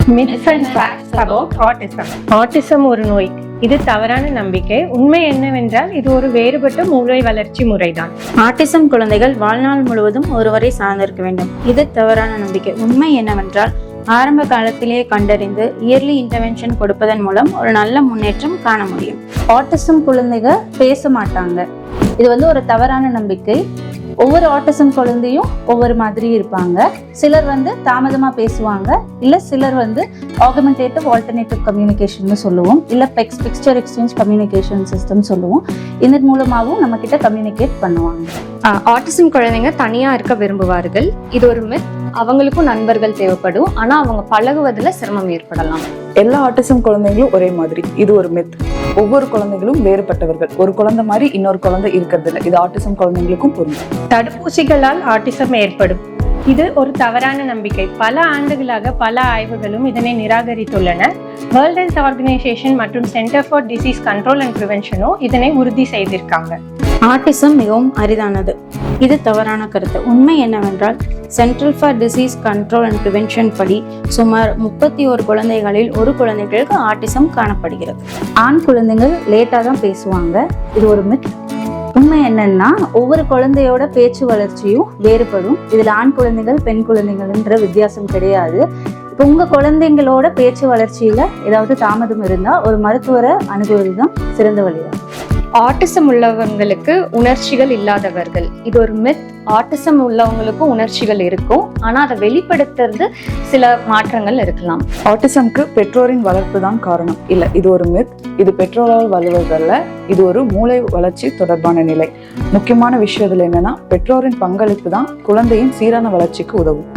Myths and facts about autism. Autism ஒரு நோய். இது தவறான நம்பிக்கை. உண்மை என்னவென்றால் இது ஒரு வேறுபட்ட மூளை வளர்ச்சி முறைதான். ஆட்டிசம் குழந்தைகள் வாழ்நாள் முழுவதும் ஒருவரை சார்ந்திருக்க வேண்டும். இது தவறான நம்பிக்கை. உண்மை என்னவென்றால் ஆரம்ப காலத்திலேயே கண்டறிந்து இயர்லி இன்டர்வென்ஷன் கொடுப்பதன் மூலம் ஒரு நல்ல முன்னேற்றம் காண முடியும். ஆட்டிசம் குழந்தைங்க பேச மாட்டாங்க. இது ஒரு தவறான நம்பிக்கை. ஒவ்வொரு ஆட்டிசம் குழந்தையும் ஒவ்வொரு மாதிரி இருப்பாங்க. சிலர் தாமதமா பேசுவாங்க, இல்ல சிலர் ஆகுமெண்டேட்டிவ் ஆல்டர்னேட்டிவ் கம்யூனிகேஷன் சொல்லுவோம், இல்ல பிக்சர் எக்ஸ்சேஞ்ச் கம்யூனிகேஷன் சிஸ்டம் சொல்லுவோம். இதன் மூலமாகவும் நம்ம கிட்ட கம்யூனிகேட் பண்ணுவாங்க. ஆட்டிசம் குழந்தைங்க தனியா இருக்க விரும்புவார்கள். இது ஒரு மித். அவங்களுக்கும் நண்பர்கள் தேவைப்படும், ஆனா அவங்க பழகுவதுல சிரமம் ஏற்படலாம். எல்லா ஆட்டிசம் குழந்தைங்களும் ஒரே மாதிரி, இது ஒரு மித். ஒவ்வொரு குழந்தைகளும் வேறுபட்டவர்கள். ஒரு குழந்தை மாதிரி இன்னொரு குழந்தை இருக்கிறது இல்லை. இது ஆட்டிசம் குழந்தைங்களுக்கும் பொருந்தும். தடுப்பூசிகளால் ஆட்டிசம் ஏற்படும். இது ஒரு தவறான நம்பிக்கை. பல ஆண்டுகளாக பல ஆய்வுகளும் இதனை நிராகரித்துள்ளன. வேர்ல்ட் ஹெல்த் ஆர்கனைசேஷன் மற்றும் Centre for Disease Control and ப்ரிவென்ஷனும் இதனை உறுதி செய்திருக்காங்க. ஆட்டிசம் மிகவும் அரிதானது. இது தவறான கருத்து. உண்மை என்னவென்றால் central for Disease Control and prevention படி சுமார் 31 குழந்தைகளில் ஒரு குழந்தைகளுக்கு ஆட்டிசம் காணப்படுகிறது. ஆண் குழந்தைகள் லேட்டா தான் பேசுவாங்க. இது ஒரு மித். உண்மை என்னன்னா ஒவ்வொரு குழந்தையோட பேச்சு வளர்ச்சியும் வேறுபடும். இதுல ஆண் குழந்தைகள் பெண் குழந்தைகள்ன்ற வித்தியாசம் கிடையாது. இப்போ உங்க குழந்தைங்களோட பேச்சு வளர்ச்சியில ஏதாவது தாமதம் இருந்தா ஒரு மருத்துவரை அணுகுவதுதான் சிறந்த வழிதான். ஆட்டிசம் உள்ளவங்களுக்கு உணர்ச்சிகள் இல்லாதவர்கள். இது ஒரு மித். ஆட்டிசம் உள்ளவங்களுக்கும் உணர்ச்சிகள் இருக்கும், ஆனா அதை வெளிப்படுத்துறது சில மாற்றங்கள் இருக்கலாம். ஆட்டிசம்க்கு பெற்றோரின் வளர்ப்பு தான் காரணம் இல்ல, இது ஒரு மித். இது பெற்றோரால் வளர்வதல்ல, இது ஒரு மூளை வளர்ச்சி தொடர்பான நிலை. முக்கியமான விஷயம் இதுல என்னன்னா பெற்றோரின் பங்களிப்பு தான் குழந்தையின் சீரான வளர்ச்சிக்கு உதவும்.